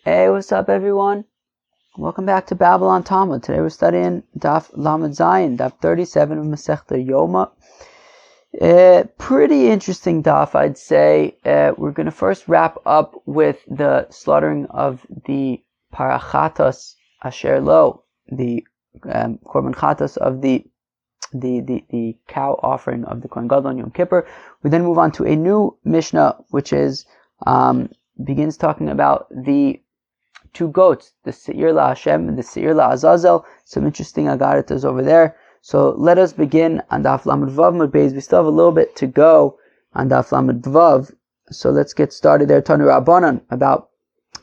Hey, what's up, everyone? Welcome back to Babylon Talmud. Today we're studying Daf Lamed Zayin, Daf 37 of Masechta Yoma. Pretty interesting daf, I'd say. We're going to first wrap up with the slaughtering of the parachatas asher lo, the korban chatas of the cow offering of the Kohen Gadol on Yom Kippur. We then move on to a new Mishnah, which is begins talking about the two goats, the Seir La Hashem and the Seir La Azazel. Some interesting agaritas over there. So let us begin on Daf Lamed Vav Mud Beis. We still have a little bit to go on Daf Lamed Vav. So let's get started there. Tanu Rabbanan, about,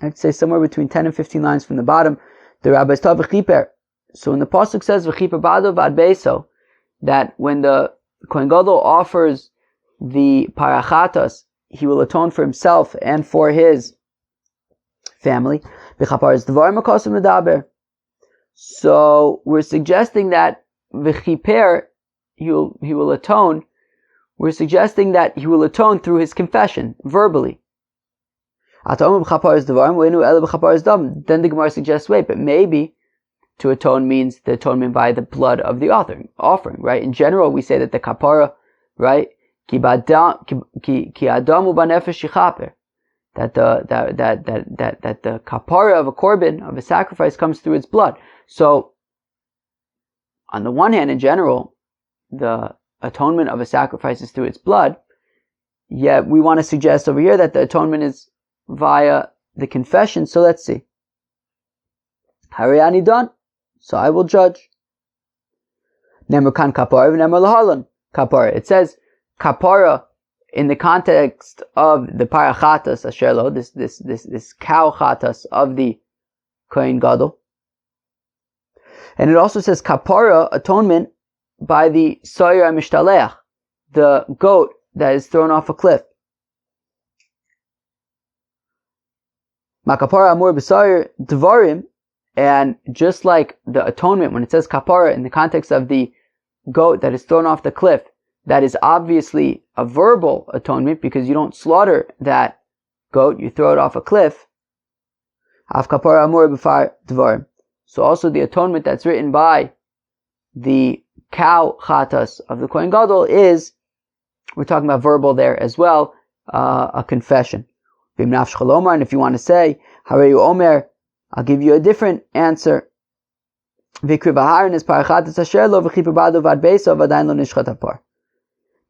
I'd say somewhere between 10 and 15 lines from the bottom. The rabbis taught V'chiper. So when the pasuk says V'chiper Bado Vad Beiso, that when the Kohen Gadol offers the parachatas, he will atone for himself and for his family. So we're suggesting that v'chiper, he will atone. We're suggesting that he will atone through his confession, verbally. Then the Gemara suggests, wait, but maybe to atone means the atonement by the blood of the offering, right? In general, we say that the kapara, right? Ki adamu banefesh yichaper. That the kapara of a korban, of a sacrifice, comes through its blood. So, on the one hand, in general, the atonement of a sacrifice is through its blood. Yet we want to suggest over here that the atonement is via the confession. So let's see. Hariyani done. So I will judge. Nemar kan kapara v'nemar lahalan kapara. It says kapara in the context of the parachatas asher lo, this cow chatas of the Kohen Gadol. And it also says kapara, atonement, by the soyer mishtaleach, the goat that is thrown off a cliff. Makapara amur b'soyer dvarim, and just like the atonement, when it says kapara in the context of the goat that is thrown off the cliff, that is obviously a verbal atonement because you don't slaughter that goat, you throw it off a cliff. So also the atonement that's written by the cow chatas of the Kohen Gadol is, we're talking about verbal there as well, a confession. And if you want to say, Hareyu Omer, I'll give you a different answer.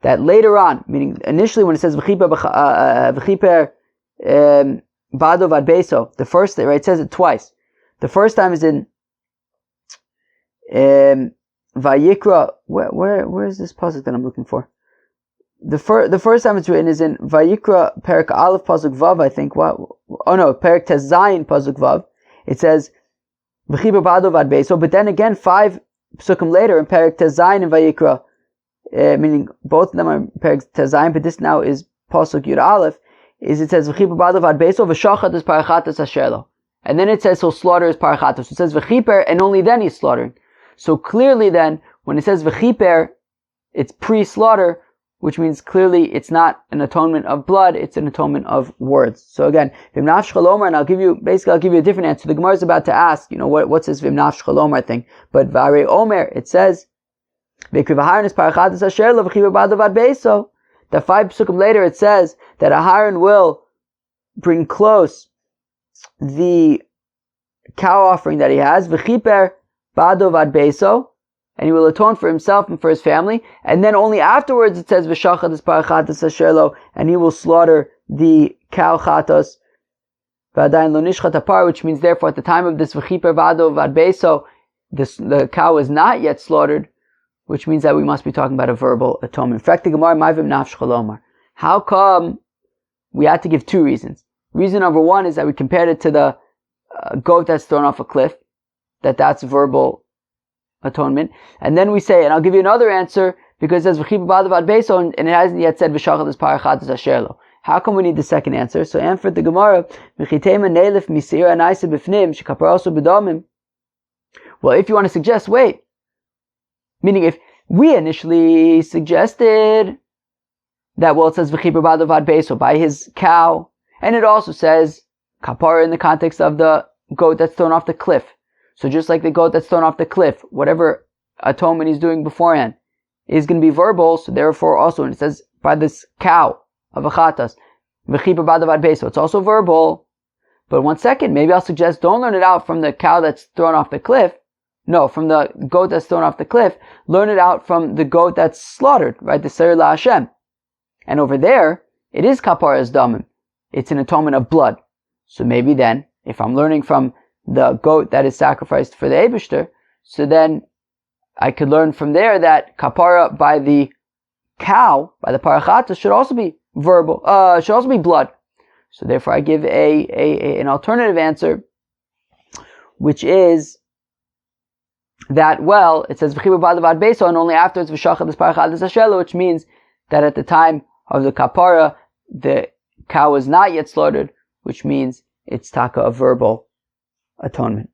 That later on, meaning initially when it says v'chiper bado vad beso, the first, right, it says it twice. The first time is in Vayikra. Where is this pasuk that I'm looking for? The first time it's written is in Vayikra Perek Aleph pasuk Vav, I think. Perek Tes Zayin pasuk Vav. It says v'chiper bado vad beso, but then again 5 psukim later in Perek Tes Zayin and Vayikra. Meaning both of them are Perek Tezayim, but this now is Pasuk Yud Aleph, is it says V'chiper bado vad beso v'shachat es parachatas asher lo. And then it says he'll slaughter his parachatas. So it says V'chiper, and only then he's slaughtering. So clearly then, when it says V'chiper, it's pre-slaughter, which means clearly it's not an atonement of blood, it's an atonement of words. So again, V'mnaf shchalomar, and I'll give you a different answer. The Gemara is about to ask, what's this V'mnaf shchalomar thing? But V'arei Omer, it says, that 5 psukim later it says that Aharon will bring close the cow offering that he has, v'chiper bado vad beso, and he will atone for himself and for his family. And then only afterwards it says v'shachat es parachatas asher lo, and he will slaughter the cow chatos v'adayin lo nishchat apar, which means therefore at the time of this v'chiper bado vad beso, the cow is not yet slaughtered, which means that we must be talking about a verbal atonement. How come we had to give 2 reasons? Reason number 1 is that we compared it to the goat that's thrown off a cliff, that's verbal atonement. And then we say, and I'll give you another answer, because it says v'chiper bado vad beso, and it hasn't yet said v'shachat es parachatas asher lo. How come we need the second answer? So answered the Gemara, v'chitema neilef misir anaisa b'fnim shekaparoso b'domim. Well, if you want to suggest, wait, meaning if we initially suggested that, well, it says v'chiper bado vad beso, by his cow, and it also says kapara in the context of the goat that's thrown off the cliff. So just like the goat that's thrown off the cliff, whatever atonement he's doing beforehand is going to be verbal, so therefore also when it says by this cow of a chatas, it's also verbal. But one second, maybe I'll suggest don't learn it out from the cow that's thrown off the cliff. No, from the goat that's thrown off the cliff. Learn it out from the goat that's slaughtered, right? The Seir La Hashem. And over there, it is kaparas damim. It's an atonement of blood. So maybe then, if I'm learning from the goat that is sacrificed for the Eibishter, so then I could learn from there that kapara by the cow, by the parachata, should also be verbal, should also be blood. So therefore I give an alternative answer, which is that, well, it says v'chibu b'adavad beso, and only afterwards v'shachad this parachadas hashelo, which means that at the time of the kapara, the cow was not yet slaughtered, which means it's taka of verbal atonement.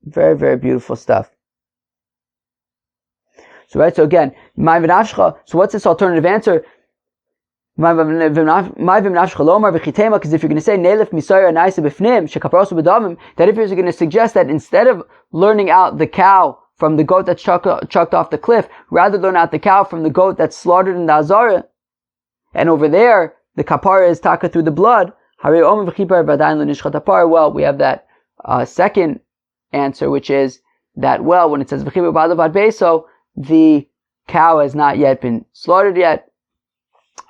Very, very beautiful stuff. So right, so again, so what's this alternative answer? Because if you're going to say that if you're going to suggest that instead of learning out the cow from the goat that's chucked off the cliff, rather learn out the cow from the goat that's slaughtered in the Azara, and over there the kapara is taka through the blood, well, we have that second answer, which is that, well, when it says the cow has not yet been slaughtered yet,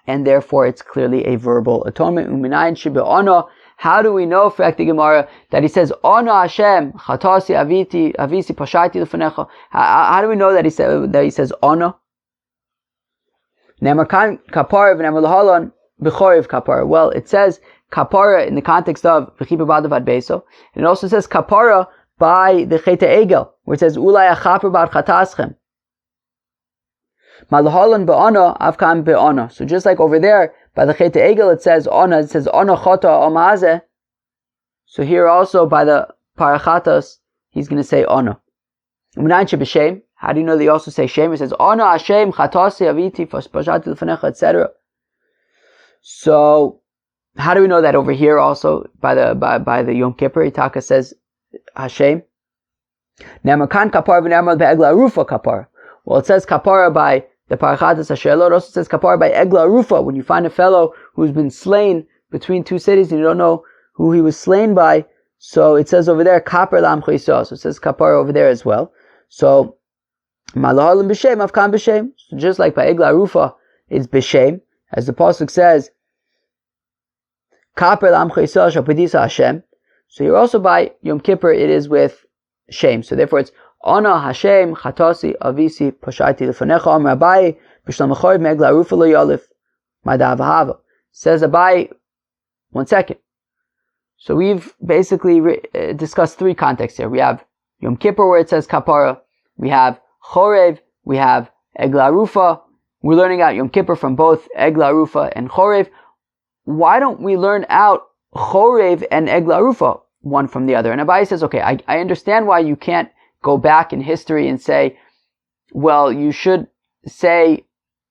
and therefore it's clearly a verbal atonement. How do we know for the Gemara that he says Ana Hashem Chatasi Avisi Pashaiti Lefanecha? How do we know that he says Ana? Nemarkan Kapara v'Nemar Lahalan B'Chorev Kapara. Well, it says Kapara in the context of V'Chipa B'Adav Beso, and it also says Kapara by the Cheta Egel, where it says Ulay Achaper B'Ad Chataschem. Malahalan be'ana, avkam be'ana. So just like over there, by the Cheta Egel, it says ana chota amazeh. So here also, by the parachatas, he's going to say ana. How do you know they also say shem? It says ana Hashem chatasi aviti pashati l'fanecha, etc. So how do we know that over here also by the Yom Kippur Itaka says Hashem? Nemakan kapar v'nemar be'egla rufa kapar. Well, it says kapara by the parachatas hashelo. It also says kapara by egla rufa. When you find a fellow who's been slain between two cities and you don't know who he was slain by, so it says over there kapar lam chayisa. So it says kapara over there as well. So malahalim b'shem avkan b'shem. So just like by egla rufa, it's b'shem, as the pasuk says kapar lam chayisa shapadisa Hashem. So here also by Yom Kippur it is with shem. So therefore it's Ana Hashem Chatasi Avisi Pashaiti Lefanecha Amar Abai B'Shlam Achoriv Megla Rufa Lo Yalif Madav Hava. Says Abai, one second. So we've basically discussed three contexts here. We have Yom Kippur where it says Kapara. We have Chorev. We have Egla Rufa. We're learning out Yom Kippur from both Egla Rufa and Chorev. Why don't we learn out Chorev and Egla Rufa one from the other? And Abai says, okay, I understand why you can't go back in history and say, well, you should say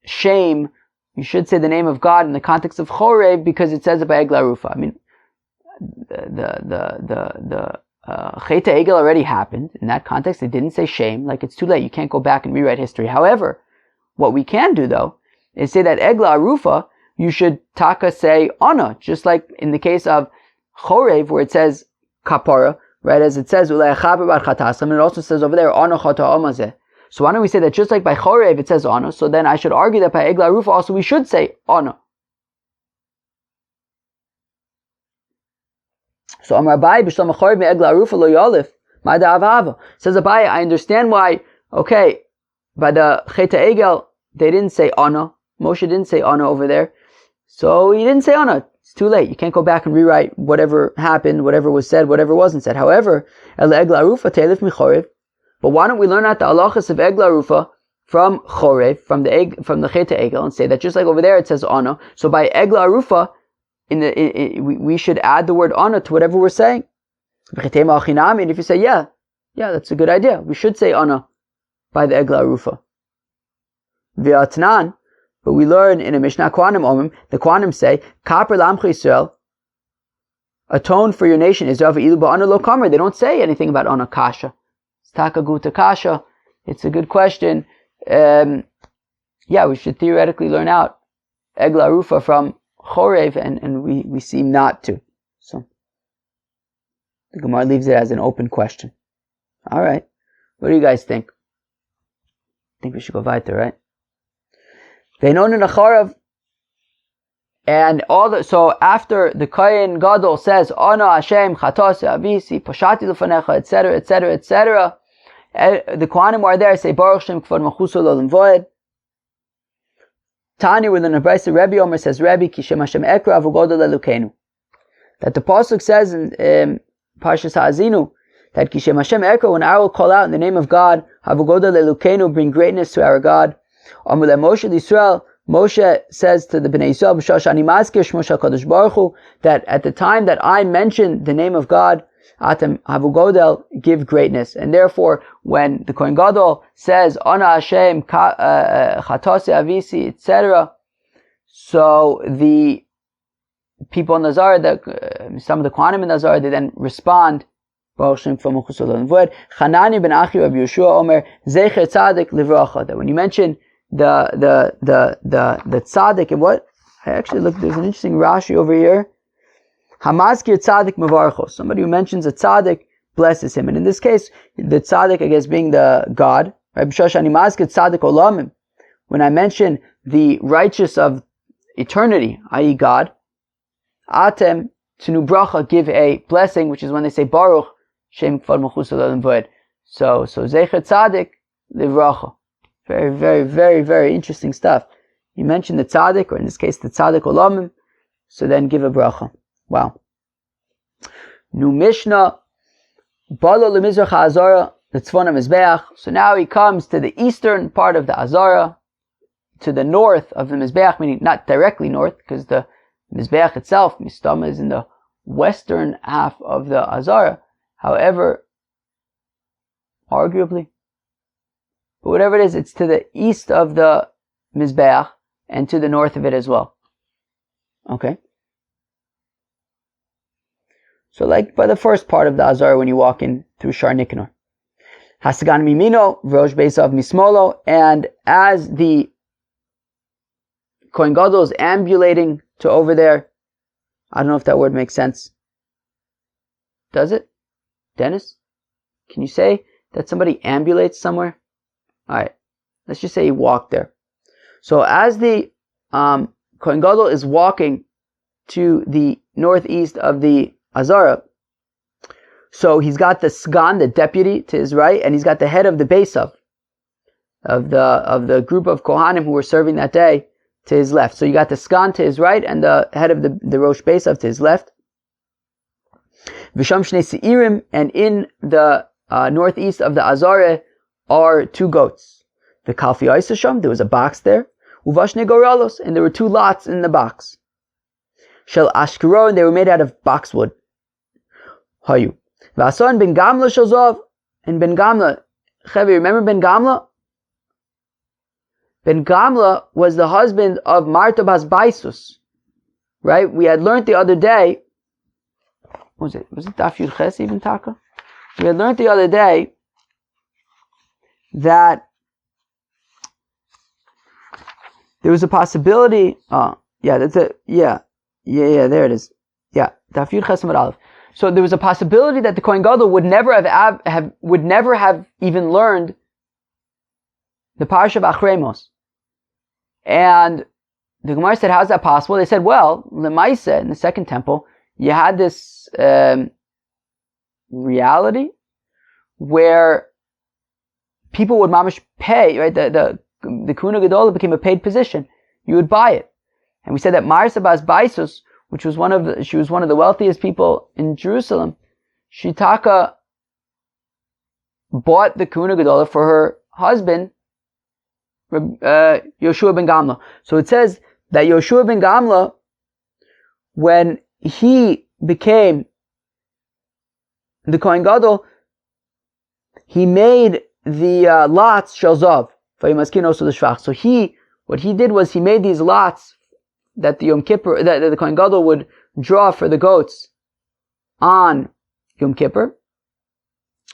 shame, you should say the name of God in the context of Chorev because it says it by Egla Rufa. I mean, the Cheta Egel already happened. In that context, it didn't say shame. Like, it's too late. You can't go back and rewrite history. However, what we can do, though, is say that Egla Rufa, you should taka say Ana, just like in the case of Chorev, where it says Kapara, right, as it says, and it also says over there, Ana chota amazeh. So why don't we say that just like by Chorev it says Ana, so then I should argue that by Egla Rufa also we should say Ana. So Amar Abai, B'Shlam Chorev me Egla Rufa lo yalif, ma'da avava. Says Abai, I understand why, okay, by the Cheta Egel, they didn't say Ana. Moshe didn't say Ana over there. So he didn't say Ana. It's too late. You can't go back and rewrite whatever happened, whatever was said, whatever wasn't said. However, Egla Rufa telif michorev. But why don't we learn out the halachas of Egla Rufa from Chorev, from the Cheta Egel, and say that just like over there it says Ana. So by Egla Rufa, we should add the word Ana to whatever we're saying. And if you say yeah, that's a good idea. We should say Ana by the Egla Rufa. V'atnan. But we learn in a Mishnah Kwanim Omim, the Kwanim say, Kaper Lamcha Yisrael, atone for your nation is Rav Ilu Ba'ana Lo Kamer. They don't say anything about Ana Kasha. Staka Guta Kasha. It's a good question. We should theoretically learn out Egla Rufa from Chorev, and we seem not to. So the Gemara leaves it as an open question. All right. What do you guys think? I think we should go weiter, right? And so after the Kohen Gadol says, Ana Hashem, Chatasi, Avisi, Pashati Lufanecha, etc., etc., etc., the Kohanim are there, say, Baruch Shem Kvad Machuso L'Olam Voed. Tani, within the Brisa, Rebbe Omer says, Rebbe, Kishem Hashem Ekra, Avu Gadol Elukenu. That the Pasuk says in Parshas Ha'azinu, that Kishem Hashem Ekra, when I will call out in the name of God, Avu Gadol Elukenu, bring greatness to our God. Amule Moshe Yisrael, Moshe says to the Bnei Yisrael, B'shashani Mazkir Shmo HaKadosh Baruch Hu, that at the time that I mention the name of God, Atem Havu Godel, give greatness. And therefore, when the Kohen Gadol says, Ana Hashem, Chatasi Avisi, etc., so the people in Nazar, some of the Kohanim in Nazar, they then respond, Baruch Shem from Mechusol Vod, Chanani ben Achi Rabbi Yeshua Omer, Zecher Tzadik Livracha. That when you mention the tzaddik, and what? I actually look, there's an interesting Rashi over here. Hamazkir tzaddik mevarcho. Somebody who mentions a tzaddik blesses him. And in this case, the tzaddik, I guess, being the God. Rabbi Shoshani mazkir tzaddik olamim. When I mention the righteous of eternity, i.e. God, atem tenu bracha, give a blessing, which is when they say Baruch Shem Kvad Mechusel Olam Voed. So zecher tzaddik livracha. Very, very, very, very interesting stuff. You mention the tzaddik, or in this case the tzaddik olamim, so then give a bracha. Wow. New Mishnah, Balo lemizrach ha'azara, the tzvona mizbeach. So now he comes to the eastern part of the Azara, to the north of the mizbeach, meaning not directly north, because the mizbeach itself, mistama, is in the western half of the Azara. However, arguably, but whatever it is, it's to the east of the mizbeach and to the north of it as well. Okay. So like by the first part of the Azara when you walk in through Shar Nikanor. Hasagan Mimino, Rosh Beisav Mismolo, and as the Kohen Gadol is ambulating to over there, I don't know if that word makes sense. Does it? Dennis? Can you say that somebody ambulates somewhere? Alright, let's just say he walked there. So as the Kohen Gadol is walking to the northeast of the Azara, so he's got the Sgan, the deputy, to his right, and he's got the head of the Beisav, of the group of Kohanim who were serving that day, to his left. So you got the Sgan to his right and the head of the Rosh Beisav to his left. Visham Shnei Seirim, and in the northeast of the Azara are two goats. The Kalfi Oisasham, there was a box there. Uvashne Goralos, and there were two lots in the box. Shel Ashkero, and they were made out of boxwood. Hayu. Vason ben Gamla Shazov, and Ben Gamla. Chevi, remember Ben Gamla? Ben Gamla was the husband of Marta Bas Baisus. Right? We had learned the other day. Was it Daf Yud Ches even, Taka? We had learned the other day that there was a possibility. There it is. Yeah, Daf Yud Ches Amud Aleph. So there was a possibility that the Kohen Gadol would never have even learned the Parsha of Achremos. And the Gemara said, how's that possible? They said, well, Lemaisa, in the second temple, you had this reality where people would mamish pay, right? The Kuna Gedola became a paid position. You would buy it. And we said that Marsa Bas Baisus, she was one of the wealthiest people in Jerusalem. Shitaka bought the Kuna Gedola for her husband, Yoshua ben Gamla. So it says that Yoshua ben Gamla, when he became the Kohen Gadol, he made the lots shalzav. So what he did was he made these lots that the Yom Kippur, that the Kohen Gadol would draw for the goats, on Yom Kippur,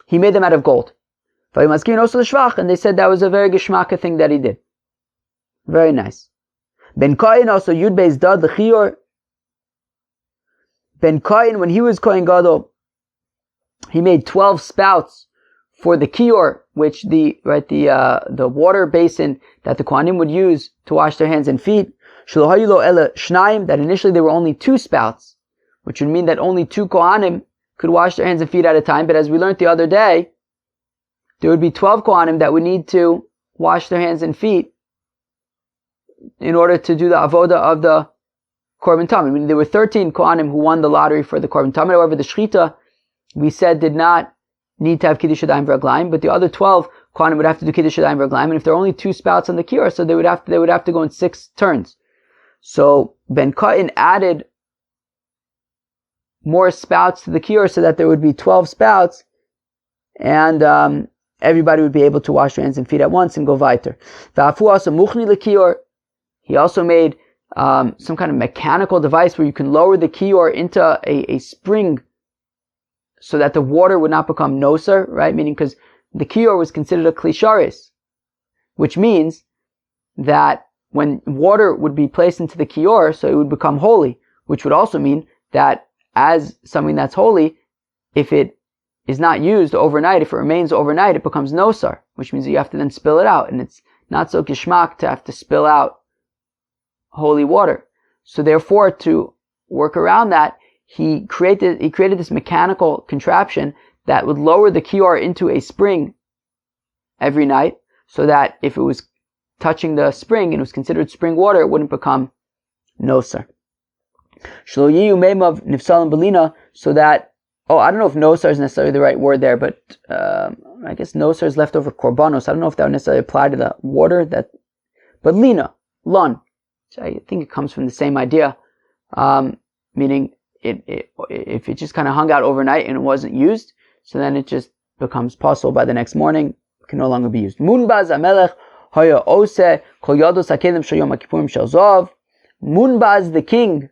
he made them out of gold. And they said that was a very geschmacka thing that he did. Very nice. Ben Kayin also Yud Beis Dad L'Chior. Ben Kayin, when he was Kohen Gadol, he made 12 spouts for the kior, which the water basin that the Kohanim would use to wash their hands and feet. That initially there were only 2 spouts, which would mean that only 2 Kohanim could wash their hands and feet at a time. But as we learned the other day, there would be 12 Kohanim that would need to wash their hands and feet in order to do the avoda of the Korban Tamid. I mean, there were 13 Kohanim who won the lottery for the Korban Tamid. However, the Shechita, we said, did not need to have Kiddush Yadayim V'Raglayim, but the other 12 Kohanim would have to do Kiddush Yadayim V'Raglayim, and if there are only 2 spouts on the kior, so they would have to go in 6 turns. So Ben Kayin added more spouts to the kior so that there would be 12 spouts, and everybody would be able to wash their hands and feet at once and go weiter. V'afu also muchni l'kior. He also made some kind of mechanical device where you can lower the kior into a spring so that the water would not become noser, right? Meaning because the kior was considered a klisharis, which means that when water would be placed into the kior, so it would become holy, which would also mean that as something that's holy, if it is not used overnight, if it remains overnight, it becomes nosar, which means that you have to then spill it out, and it's not so gishmak to have to spill out holy water. So therefore, to work around that, he created this mechanical contraption that would lower the kior into a spring every night, so that if it was touching the spring and it was considered spring water, it wouldn't become nosar. Shlo yiyu meimav nifsalim belina, so that, I don't know if nosar is necessarily the right word there, but I guess nosar is leftover korbanos. I don't know if that would necessarily apply to the water, but lina, lun, I think it comes from the same idea, meaning if it just kind of hung out overnight and it wasn't used, so then it just becomes possible by the next morning, it can no longer be used. Munbaz amelech haya ose kol yados hakelim shel yom kippurim shel zav. Munbaz, the king,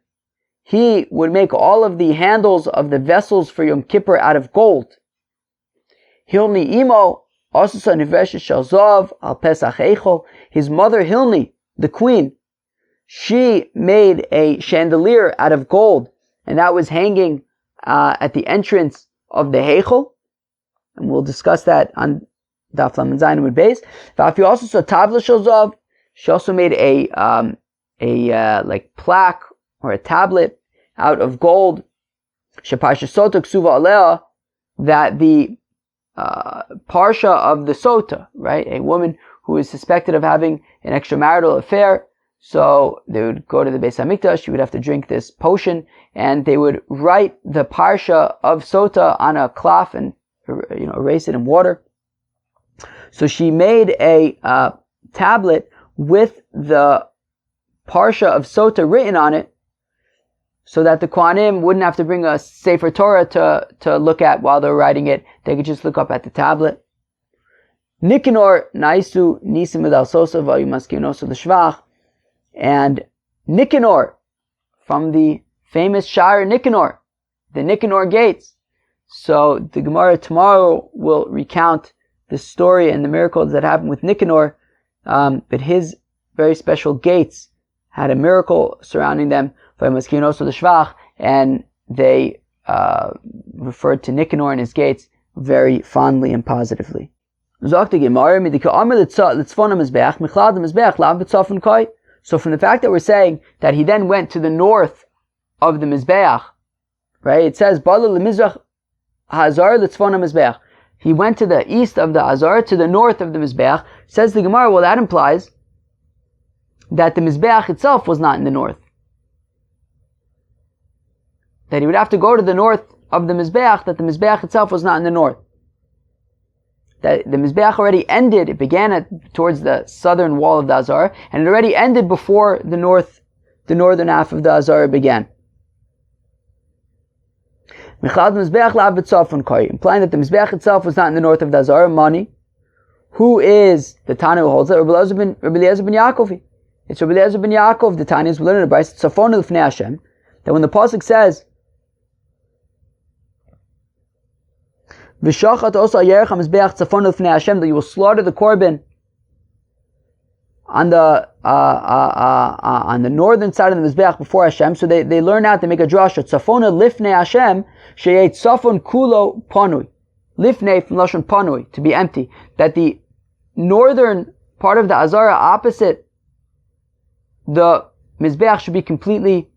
he would make all of the handles of the vessels for Yom Kippur out of gold. Hilni imo asusa niveshes shel zav al pesach eichel. His mother Hilni, the queen, she made a chandelier out of gold, and that was hanging at the entrance of the Heichel, and we'll discuss that on Daf Lamed Zayin with Beis. If you also saw Tavla Shel Zav, she also made a like plaque or a tablet out of gold. Sheparsha Sota Ksuva Alea, that the parsha of the Sota, right, a woman who is suspected of having an extramarital affair. So they would go to the Beis Hamikdash, she would have to drink this potion, and they would write the parsha of Sota on a cloth and erase it in water. So she made a tablet with the parsha of Sota written on it, so that the Kohanim wouldn't have to bring a Sefer Torah to look at while they were writing it. They could just look up at the tablet. Nikanor naisu nisim edal sosa vayumaskinoso l'shvach. And Nicanor, from the famous Shire Nicanor, the Nicanor gates. So the Gemara tomorrow will recount the story and the miracles that happened with Nicanor, but his very special gates had a miracle surrounding them, and they referred to Nicanor and his gates very fondly and positively. So from the fact that we're saying that he then went to the north of the Mizbeach, right? It says, he went to the east of the Azar, to the north of the Mizbeach. Says the Gemara, well, that implies that the Mizbeach itself was not in the north. That he would have to go to the north of the Mizbeach, that the Mizbeach itself was not in the north. That the Mizbeach already ended, it began towards the southern wall of the Azar, and it already ended before the northern half of the Azar began. Implying that the Mizbeach itself was not in the north of the Azar. Mani, who is the Tana who holds it? Rabbi Eliezer ben Yaakov. It's Rabbi Eliezer ben Yaakov, the Tana is learned in the Brayso, that when the pasuk says V'shachat also yerech hamizbeach tzafon lifnei Hashem, that you will slaughter the korban on the northern side of the mizbeach before Hashem. So they learn out, they make a drasha, tzafona lifnei Hashem, sheyet tzafon kulo panui. Lifnei from lashon panui, to be empty. That the northern part of the azara opposite the mizbeach should be completely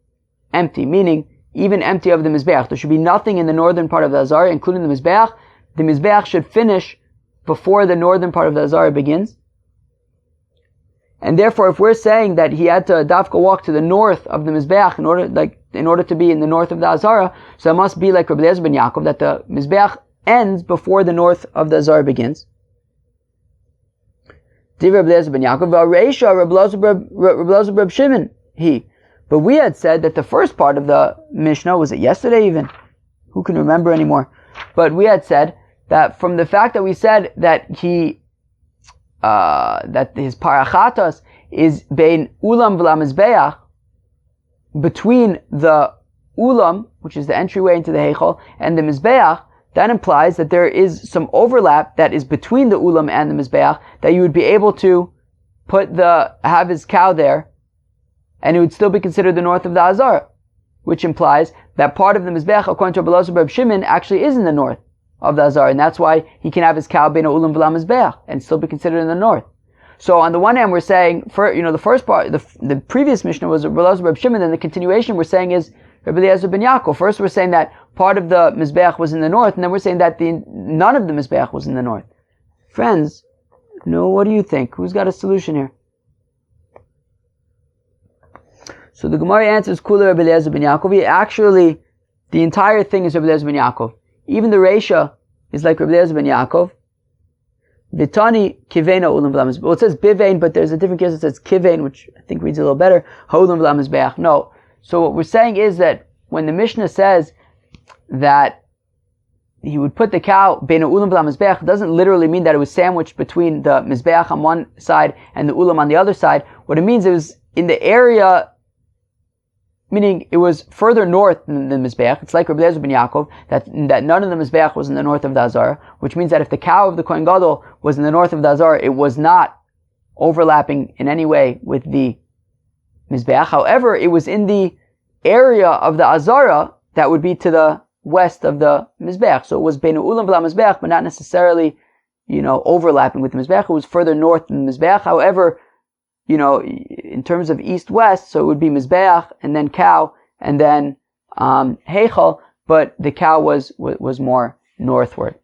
empty, meaning even empty of the mizbeach. There should be nothing in the northern part of the azara, including the mizbeach. The mizbeach should finish before the northern part of the azara begins. And therefore, if we're saying that he had to dafka walk to the north of the mizbeach in order to be in the north of the azara, so it must be like Rabbi Eliezer ben Yaakov, that the mizbeach ends before the north of the azara begins. Rabbi Eliezer ben Yaakov, Rabbi Eliezer ben Shimon, he. But we had said that the first part of the Mishnah, was it yesterday even? Who can remember anymore? But we had said that from the fact that we said that that his parachatos is bein ulam v'lamizbeach, between the ulam, which is the entryway into the heichal, and the mizbeach, that implies that there is some overlap that is between the ulam and the mizbeach, that you would be able to have his cow there, and it would still be considered the north of the azara, which implies that part of the mizbeach, according to Rabbi Eliezer ben Shimon, actually is in the north of the azara, and that's why he can have his cow bein ulam v'lam mizbeach and still be considered in the north. So on the one hand, we're saying, the first part, the previous Mishnah was Rabbi Eliezer ben Shimon, and the continuation we're saying is Rabbi Eliezer ben Yaakov. First, we're saying that part of the mizbeach was in the north, and then we're saying that none of the mizbeach was in the north. Friends, what do you think? Who's got a solution here? So the Gemara answers, Kula Rabbi Eliezer ben Yaakov. Actually, the entire thing is Rabbi Eliezer ben Yaakov. Even the Reisha is like Rabbi Eliezer ben Yaakov. Vitani kivena ulam v'lam mizbeach. Well, it says bivein, but there's a different case that says kivein, which I think reads a little better. Ha'ulam v'lam mizbeach. No. So what we're saying is that when the Mishnah says that he would put the cow bein ulam v'lam mizbeach, it doesn't literally mean that it was sandwiched between the mizbeach on one side and the ulam on the other side. What it means, it was in the area, meaning it was further north than the mizbeach. It's like Rabbi Eliezer ben Yaakov, that none of the mizbeach was in the north of the azara, which means that if the cow of the Kohen Gadol was in the north of the azara, it was not overlapping in any way with the mizbeach. However, it was in the area of the azara that would be to the west of the mizbeach. So it was beinu ulam v'la mizbeach, but not necessarily, overlapping with the mizbeach. It was further north than the mizbeach. However, in terms of east-west, so it would be mizbeach, and then cow, and then heichal, but the cow was more northward.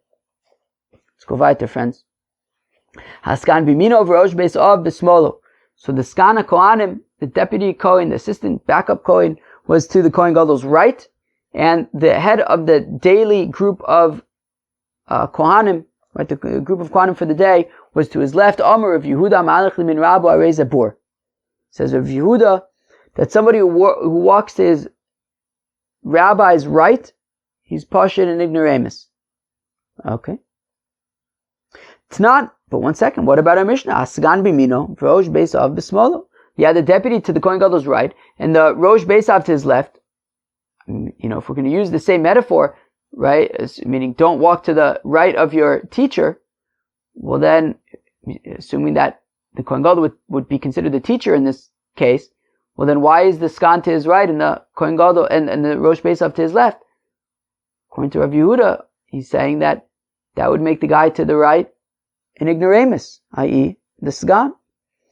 Let's go weiter, friends. Haskan b'mino v'rosh beis av b'smolo. So the skana kohanim, the deputy kohen, the assistant backup kohen, was to the Kohen Gadol's right, and the head of the daily group of kohanim, right, the group of kohanim for the day, was to his left. Amar of Yehuda Malach Limin Rabbo Arei Zabur. Says of Yehuda that somebody who walks to his rabbi's right, he's pashut and ignoramus. Okay. It's not, but one second, what about our Mishnah? Asgan bimino, Rosh Beisav b'smolo. He had the deputy to the Kohen Gadol's right, and the Rosh Beisav to his left. If we're going to use the same metaphor, right, meaning don't walk to the right of your teacher, well then, assuming that the Kohen Gadol would be considered the teacher in this case, well then why is the Skan to his right and the Kohen Gadol and the Rosh Beisav to his left? According to Rav Yehuda, he's saying that would make the guy to the right an ignoramus, i.e. the Sgan.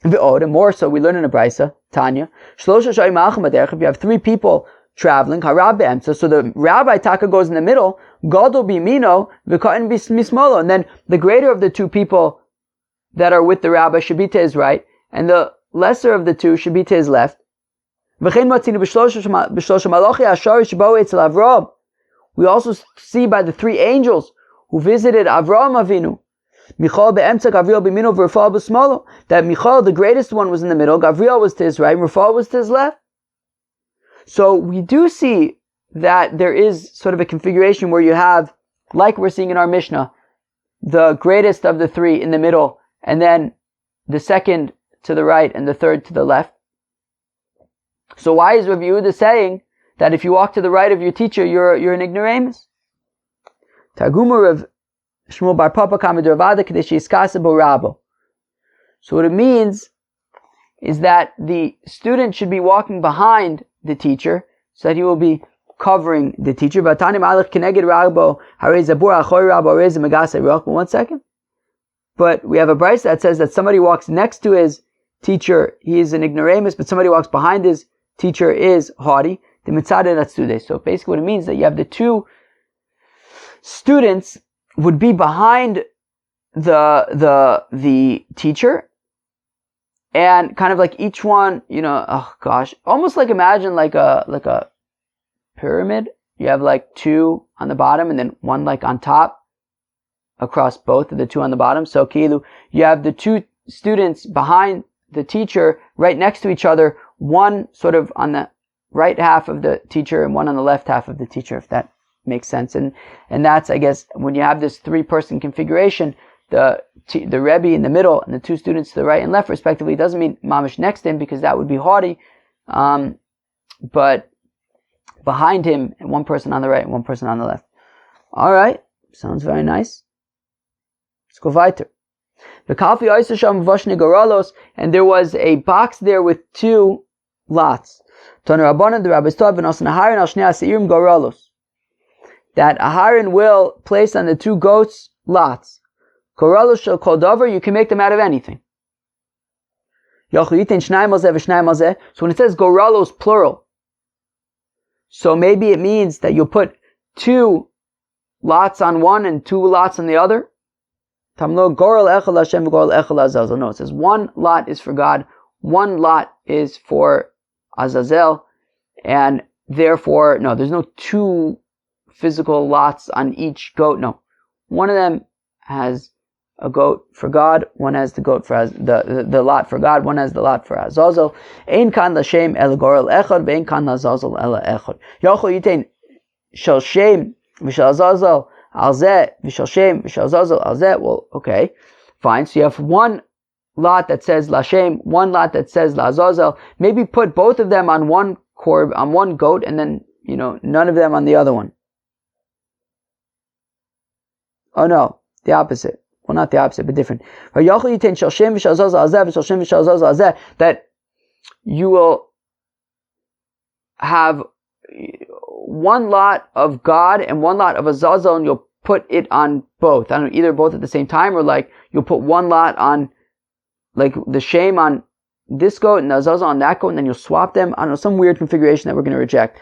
And more so, we learn in a Brisa, Tanya, if you have three people traveling, so the rabbi taka goes in the middle, Gadol bimino, v'ka'in bismolo, and then the greater of the two people that are with the rabbi should be to his right, and the lesser of the two should be to his left. We also see by the three angels who visited Avraham Avinu, that Michal, the greatest one, was in the middle, Gavriel was to his right, and Rafal was to his left. So we do see that there is sort of a configuration where you have, like we're seeing in our Mishnah, the greatest of the three in the middle, and then the second to the right and the third to the left. So why is Rav Yehuda saying that if you walk to the right of your teacher, you're an ignoramus? Targuma of Shmuel bar Papa Kamadur Vada Kadesh Yiskasabo Rabo. So what it means is that the student should be walking behind the teacher so that he will be covering the teacher. One second. But we have a brayso that says that somebody walks next to his teacher, he is an ignoramus, but somebody walks behind his teacher is haughty. So basically what it means is that you have the two students would be behind the teacher, and kind of like each one, almost like imagine like a pyramid. You have like two on the bottom and then one like on top across both of the two on the bottom. So Kilu, you have the two students behind the teacher right next to each other, one sort of on the right half of the teacher and one on the left half of the teacher, if that makes sense. And that's, I guess, when you have this 3-person configuration, the Rebbe in the middle and the two students to the right and left respectively doesn't mean mamish next to him, because that would be haughty, but behind him, and one person on the right and one person on the left. Alright, sounds very nice. Let's go weiter. And there was a box there with 2 lots. That Aharon will place on the 2 goats lots. Goralos shel kol davar, you can make them out of anything. So when it says goralos plural, so maybe it means that you'll put 2 lots on one and 2 lots on the other. No, it says 1 lot is for God, 1 lot is for Azazel, and therefore, no, there's no 2 physical lots on each goat. No, one of them has a goat for God, one has the goat for the lot for God, one has the lot for Azazel. Ein kan l'shem el gorel echad, ve'ein kan l'Azazel el echad. Yochel yitain shel shem v'shel Azazel al zeh, v'shel shem v'shel Azazel al zeh. Well, okay, fine. So you have 1 lot that says l'shem, 1 lot that says l'Azazel. Maybe put both of them on one korb, on one goat, and then none of them on the other one. Oh no, the opposite. Well, not the opposite, but different. That you will have 1 lot of God and 1 lot of Azazel, and you'll put it on both. I don't know, either both at the same time, or like you'll put 1 lot on, like the Shem on this goat and the Azazel on that goat, and then you'll swap them. I don't know, some weird configuration that we're going to reject.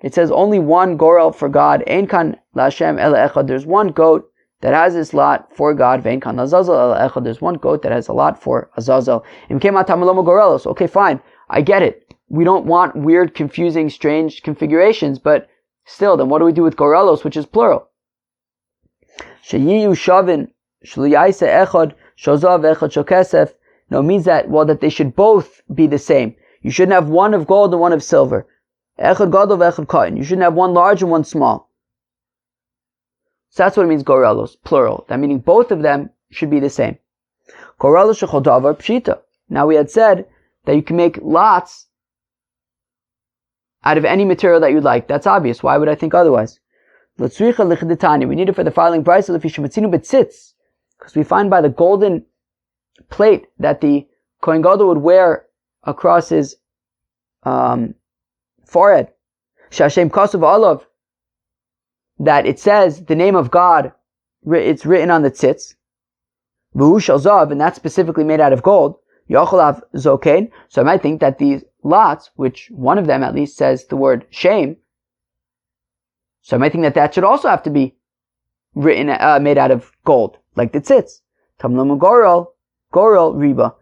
It says only 1 gorel for God. Ein kan l'Hashem el echad. There's 1 goat that has this lot for God. Ve'ein kan l'Azazel el echad. There's 1 goat that has a lot for Azazel. Okay, fine. I get it. We don't want weird, confusing, strange configurations, but still, then what do we do with gorelos, which is plural? Sheyiyu shavin shliyaisa echad shozav echad shokesef. No, it means that, well, that they should both be the same. You shouldn't have 1 of gold and 1 of silver. Echad gadol ve'echad katan. You shouldn't have 1 large and 1 small. So that's what it means, gorelos, plural. That meaning both of them should be the same. Gorelos shechol davar pshita. Now we had said that you can make lots out of any material that you'd like. That's obvious. Why would I think otherwise? We need it for the following price, because we find by the golden plate that the Kohen Gadol would wear across his forehead, Shashem Kasav Olav, that it says the name of God, it's written on the tzitz, V'hu shel zav, and that's specifically made out of gold. Yocholav zokein. So I might think that these lots, which one of them at least says the word shame, so I might think that that should also have to be written, made out of gold, like the tzitz. Tamlamu gorel riba.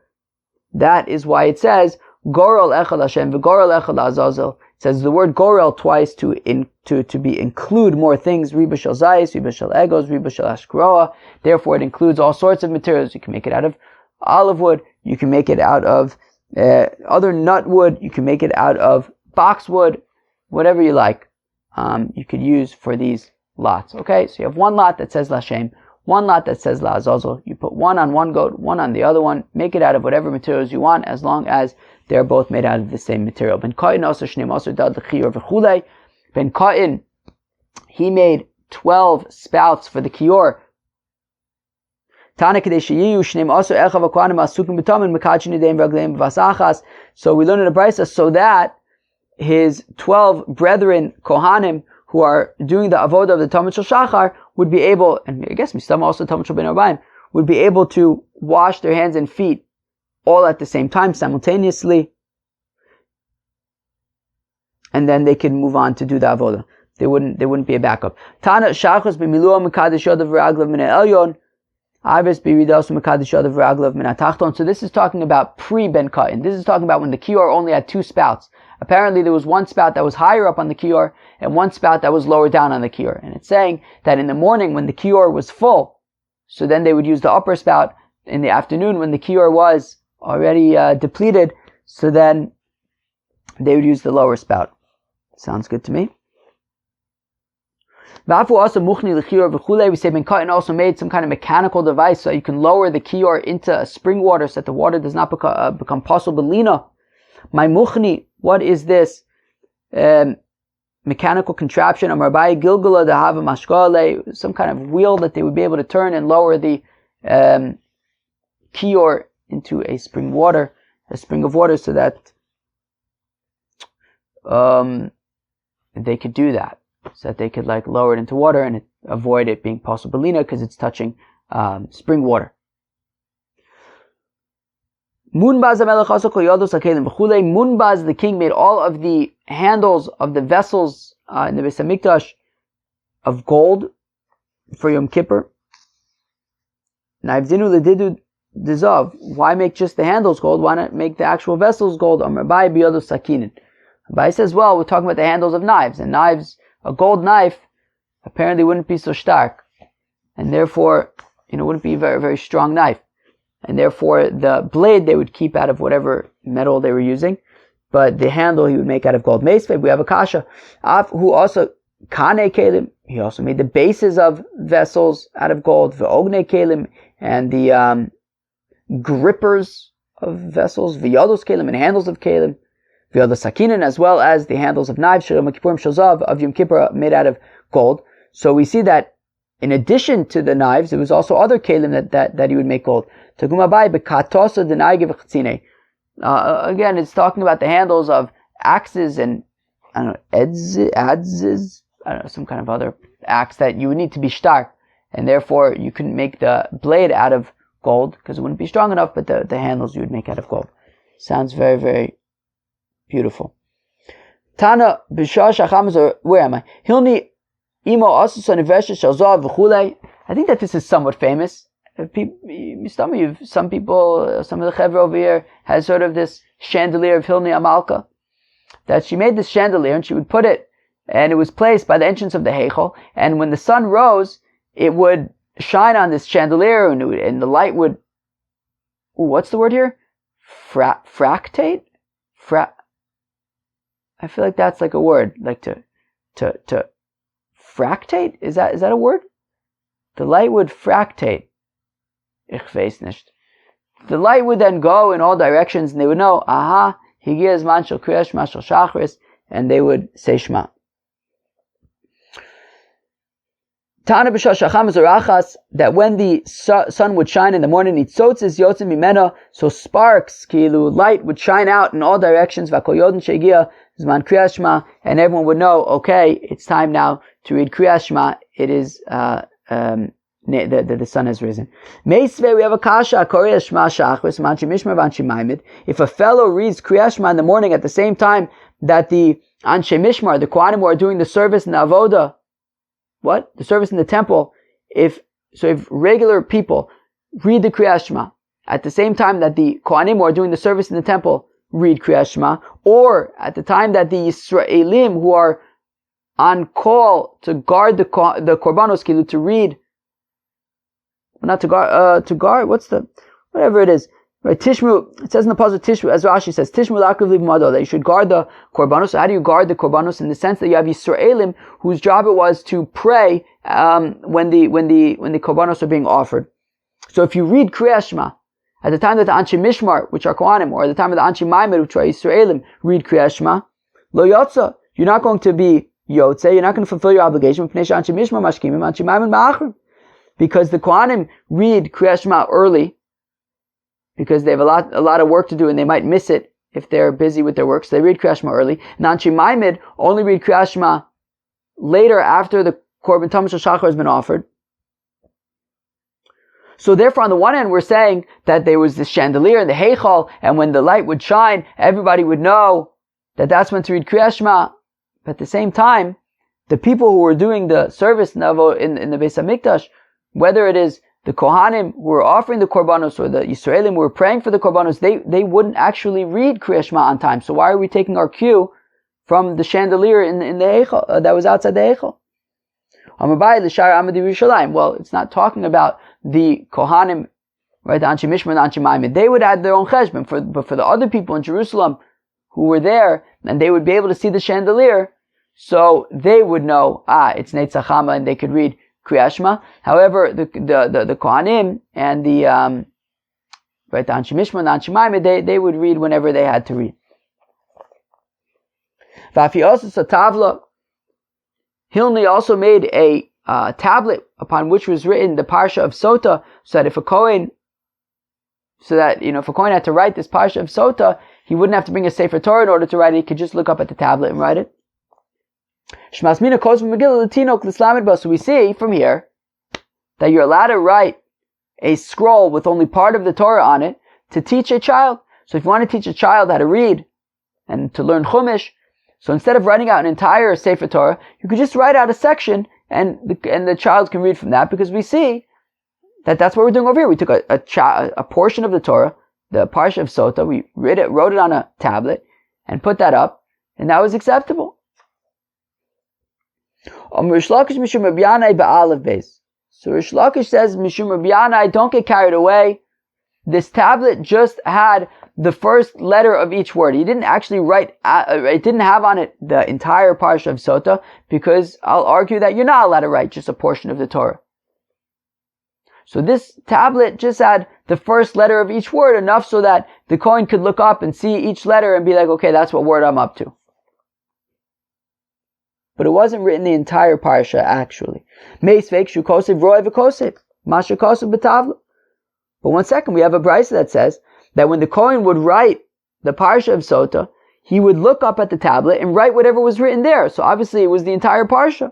That is why it says gorel echad Hashem v'gorel echad Azazel. It says the word gorel twice to include more things. Riba shel zayis, riba shel egos, riba shel ashkroa. Therefore, it includes all sorts of materials. You can make it out of olive wood. You can make it out of other nut wood. You can make it out of boxwood. Whatever you like, you could use for these lots. Okay, so you have 1 lot that says Lashem, 1 lot that says La Azazel. You put 1 on one goat, 1 on the other one. Make it out of whatever materials you want, as long as they're both made out of the same material. Ben Ka'in also Shneim also Dad L'Chiyur V'Chulei. Ben Ka'in, he made 12 spouts for the kior. So we learn in the Brisa so that his 12 brethren, Kohanim, who are doing the avodah of the Talmud Shel Shachar, would be able, and I guess Mistam also Talmud Shel Ben Arbaim, would be able to wash their hands and feet all at the same time, simultaneously, and then they could move on to do the avodah. There wouldn't be a backup. Tana shachos b'milua mekadesh yodav v'raglav min ha'elyon, avis b'ridos mekadesh yodav v'raglav min ha'tachton. So this is talking about pre-ben katan. This is talking about when the kior only had 2 spouts. Apparently there was one spout that was higher up on the kior and one spout that was lower down on the kior. And it's saying that in the morning when the kior was full, so then they would use the upper spout. In the afternoon when the kior was already depleted, so then they would use the lower spout. Sounds good to me. We say Ben Katan also made some kind of mechanical device so you can lower the kior into spring water so that the water does not become possible lina. My muchni, what is this mechanical contraption? Amarbai Gilgula to have a mashkale, some kind of wheel that they would be able to turn and lower the kior into a spring of water, so that they could do that, so that they could lower it into water and avoid it being possibilina because it's touching spring water. Munbaz the king made all of the handles of the vessels in the Beis Hamikdash of gold for Yom Kippur. Why make just the handles gold? Why not make the actual vessels gold? Abai says, well, we're talking about the handles of knives, and knives, a gold knife apparently wouldn't be so stark, and therefore, wouldn't be a very, very strong knife, and therefore the blade they would keep out of whatever metal they were using, but the handle he would make out of gold. Meisvei, we have a kasha, who also kane kelim, he also made the bases of vessels out of gold, v'ogne kelim, and the grippers of vessels, v'yados kelim, and handles of kelim, v'yados sakinan, as well as the handles of knives, of Yom Kippur, made out of gold. So we see that in addition to the knives, there was also other kelim that he would make gold. Again, it's talking about the handles of axes and, adzes, some kind of other axe that you would need to be stark, and therefore you couldn't make the blade out of gold because it wouldn't be strong enough, but the handles you would make out of gold. Sounds very, very beautiful. Tana b'shah shacham, where am I? Hilni imo asusa nevesha shalzav v'chulei. I think that this is somewhat famous. Some of the chevra over here has sort of this chandelier of Hilni Amalka, that she made this chandelier and she would put it, and it was placed by the entrance of the Heichal, and when the sun rose, it would shine on this chandelier, and the light would, what's the word here? Fractate? I feel like that's like a word, like to fractate? Is that a word? The light would fractate. Ich weiß nicht. The light would then go in all directions, and they would know, aha, higia zman shel kriyas shema shel shachris, and they would say Shema. Tana b'shah shacham zarachas, that when the sun would shine in the morning, nitzotzes yotzim mimena, so sparks, kilu, light would shine out in all directions, v'kol yodin shegia zman kriyas shema, and everyone would know, okay, it's time now to read kriyas shema. It is the sun has risen. Meisvei, we have a kasha, koriyas shema shachris, manchi mishmar v'anchi maimed. If a fellow reads kriyas shema in the morning at the same time that the anshe mishmar, the kohanim who are doing the service in the avoda, the service in the temple, if regular people read the kriyas shema at the same time that the kohanim who are doing the service in the temple read kriyas shema, or at the time that the Yisraelim who are on call to guard the korbanos, kilu, to read, not to guard, whatever it is, right? Tishmu, it says in the pasuk Tishmu, as Rashi says, Tishmu la'akrav libmado, that you should guard the korbanos. So how do you guard the korbanos? In the sense that you have Yisraelim whose job it was to pray when the korbanos are being offered. So if you read Kriyas Shema at the time that the Anshe Mishmar, which are Kohanim, or at the time of the Anshe Maimed, which are Yisraelim, read Kriyas Shema, lo yotza, you're not going to be Yotze, you're not going to fulfill your obligation, because the Kohanim read Kriyat Shema early, because they have a lot of work to do, and they might miss it if they're busy with their work, so they read Kriyat Shema early. Nanchi Maimid only read Kriyat Shema later, after the Korban Tamid Shachar has been offered. So therefore, on the one hand, we're saying that there was this chandelier in the Heichal, and when the light would shine, everybody would know that that's when to read Kriyat Shema. But at the same time, the people who were doing the service in the Beis HaMikdash, whether it is the Kohanim who were offering the Korbanos or the Yisraelim who were praying for the Korbanos, they wouldn't actually read Kriyat Shema on time. So why are we taking our cue from the chandelier in the Heichal, that was outside the Heichal? Well, it's not talking about the Kohanim, right? The Anshi Mishmar and Anshi Maimid. They would add their own cheshbon, but for the other people in Jerusalem who were there, and they would be able to see the chandelier, so they would know, it's Netzach Hama, and they could read Kriyat Shema. However, the Kohanim and the Anshi Mishmar and Anshi Maimid, they would read whenever they had to read. Vafi also Tavla. Hilni also made a tablet upon which was written the Parsha of Sota, so that if a Kohen had to write this Parsha of Sota, he wouldn't have to bring a Sefer Torah in order to write it. He could just look up at the tablet and write it. So we see from here that you're allowed to write a scroll with only part of the Torah on it to teach a child. So if you want to teach a child how to read and to learn Chumash, so instead of writing out an entire Sefer Torah, you could just write out a section, and the child can read from that, because we see that that's what we're doing over here. We took a portion of the Torah, the Parsha of Sota, we wrote it on a tablet, and put that up, and that was acceptable. So Rish Lakish says, Mishum Rabbi Yanai, don't get carried away. This tablet just had the first letter of each word. He didn't actually write, it didn't have on it the entire Parsha of Sota, because I'll argue that you're not allowed to write just a portion of the Torah. So this tablet just had the first letter of each word, enough so that the Kohen could look up and see each letter and be like, okay, that's what word I'm up to. But it wasn't written the entire Parsha, actually. But one second, we have a brisa that says that when the Kohen would write the Parsha of Sota, he would look up at the tablet and write whatever was written there. So obviously it was the entire Parsha.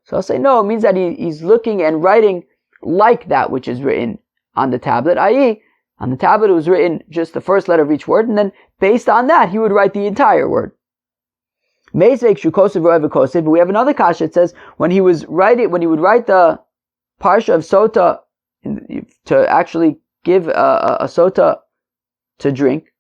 So I'll say no, it means that he's looking and writing like that which is written on the tablet, i.e., on the tablet it was written just the first letter of each word, and then based on that he would write the entire word. But we have another kasha. It says when he would write the Parsha of Sota to actually give a Sota to drink,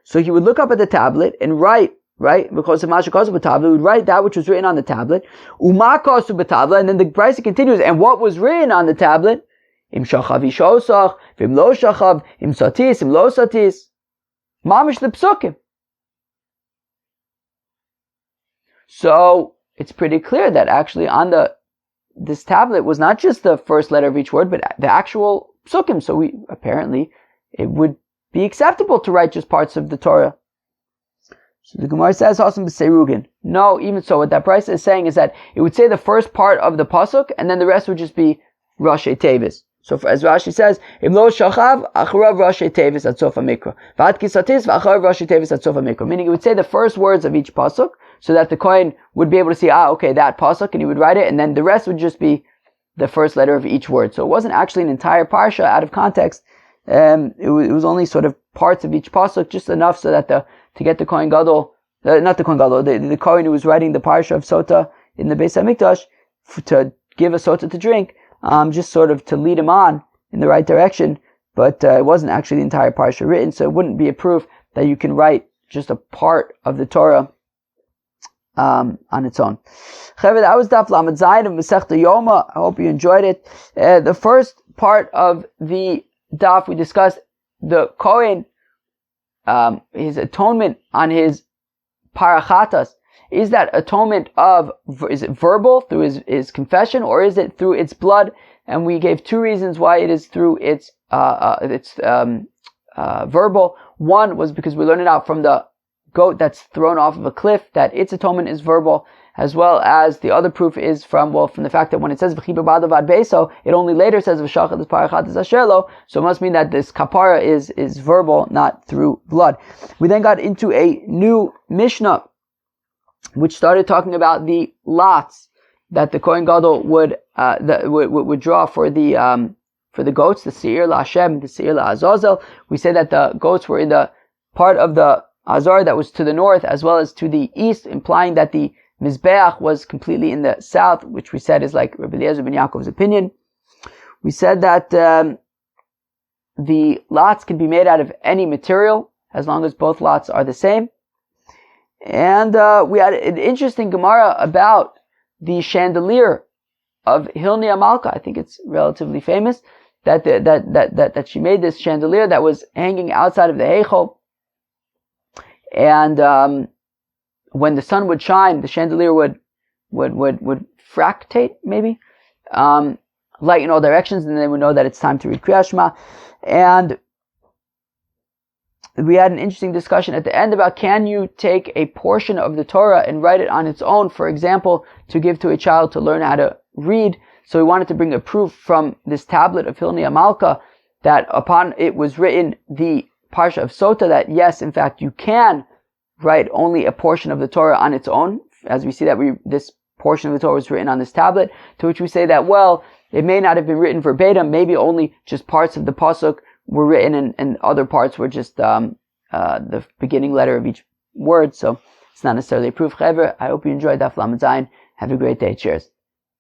so he would look up at the tablet and write, right? Because of Masha Kosu B'Tabla, he would write that which was written on the tablet. Uma Kosu B'Tabla, and then the brisa continues, and what was written on the tablet? Im shachav ishosach, vim lo shachav, im satis, im lo satis. Mamish the psukim. So it's pretty clear that actually on this tablet was not just the first letter of each word, but the actual psukim. So apparently it would be acceptable to write just parts of the Torah. So the Gemara says, no, even so, what that brisa is saying is that it would say the first part of the pasuk, and then the rest would just be Rashi Tevis. So as Rashi says, Im lo shachav, acharav Rashi Tevis at sofa mikra. V'ad kisatis, v'acharav Rashi Tevis at sofa mikra. Meaning it would say the first words of each pasuk, so that the Kohen would be able to see, okay, that pasuk, and he would write it, and then the rest would just be the first letter of each word. So it wasn't actually an entire parsha out of context. It was only sort of parts of each pasuk, just enough so that to get the Kohen Gadol, not the Kohen Gadol, the Kohen who was writing the parsha of Sota in the Beis HaMikdash, to give a Sota to drink, just sort of to lead him on in the right direction, but it wasn't actually the entire parsha written, so it wouldn't be a proof that you can write just a part of the Torah on its own. That was Daf Lamed Zayin of Masechta Yoma. I hope you enjoyed it. The first part of the Daf, we discussed the Kohen, his atonement on his parachatas. Is that atonement is it verbal through his confession, or is it through its blood? And we gave two reasons why it is through its verbal. One was because we learned it out from the goat that's thrown off of a cliff, that its atonement is verbal, as well as the other proof is from the fact that when it says v'chiber ba'adav ad beso, it only later says v'shachat es parachatas asher lo, so it must mean that this kapara is verbal, not through blood. We then got into a new Mishnah, which started talking about the lots that the Kohen Gadol would draw for the goats, the seir la'Hashem, the seir la'Azazel. We said that the goats were in the part of the Azar that was to the north as well as to the east, implying that the Mizbeach was completely in the south, which we said is like Rabbi Eliezer ben Yaakov's opinion. We said that the lots can be made out of any material as long as both lots are the same. And we had an interesting Gemara about the chandelier of Hilni Amalka. I think it's relatively famous that she made this chandelier that was hanging outside of the Heichal, and when the sun would shine, the chandelier would fractate, maybe, light in all directions, and then we know that it's time to read Kriyat Shema. And we had an interesting discussion at the end about, can you take a portion of the Torah and write it on its own, for example, to give to a child to learn how to read. So we wanted to bring a proof from this tablet of Hilni Amalka that upon it was written the Parsha of Sota, that yes, in fact, you can write only a portion of the Torah on its own, as we see that this portion of the Torah was written on this tablet, to which we say that, well, it may not have been written verbatim, maybe only just parts of the pasuk were written and other parts were just the beginning letter of each word, so it's not necessarily a proof. However, I hope you enjoyed Daf Lamed Zayin. Have a great day. Cheers.